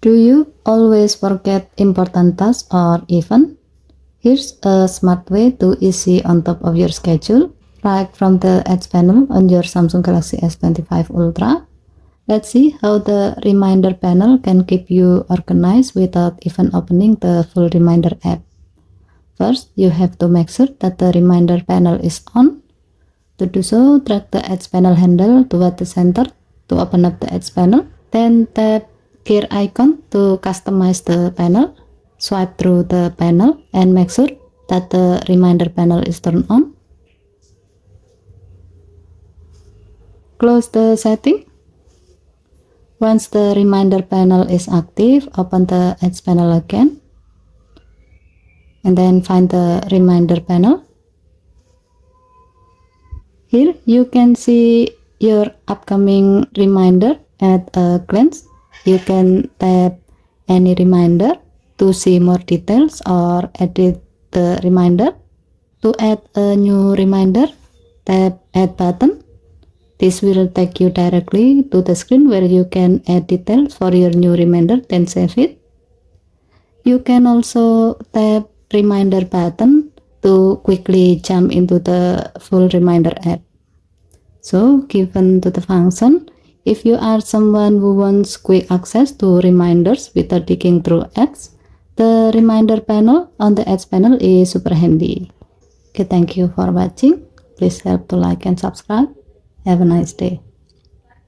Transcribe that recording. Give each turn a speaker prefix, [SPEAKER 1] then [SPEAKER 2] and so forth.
[SPEAKER 1] Do you always forget important tasks or events? Here's a smart way to easy on top of your schedule, right from the Edge panel on your Samsung Galaxy S25 Ultra. Let's see how the reminder panel can keep you organized without even opening the full reminder app. First, you have to make sure that the reminder panel is on. To do so, drag the Edge panel handle toward the center to open up the Edge panel. Then tap gear icon to customize the panel. Swipe through the panel and make sure that the reminder panel is turned on. Close the setting. Once the reminder panel is active, open the Edge panel again. And then find the reminder panel. Here you can see your upcoming reminder at a glance. You can tap any reminder to see more details or edit the reminder. To add a new reminder, tap Add button. This will take you directly to the screen where you can add details for your new reminder, then save it. You can also tap Reminder button to quickly jump into the full reminder app. So, given to the function, if you are someone who wants quick access to reminders without digging through apps, the reminder panel on the Edge panel is super handy. Okay, thank you for watching. Please help to like and subscribe. Have a nice day.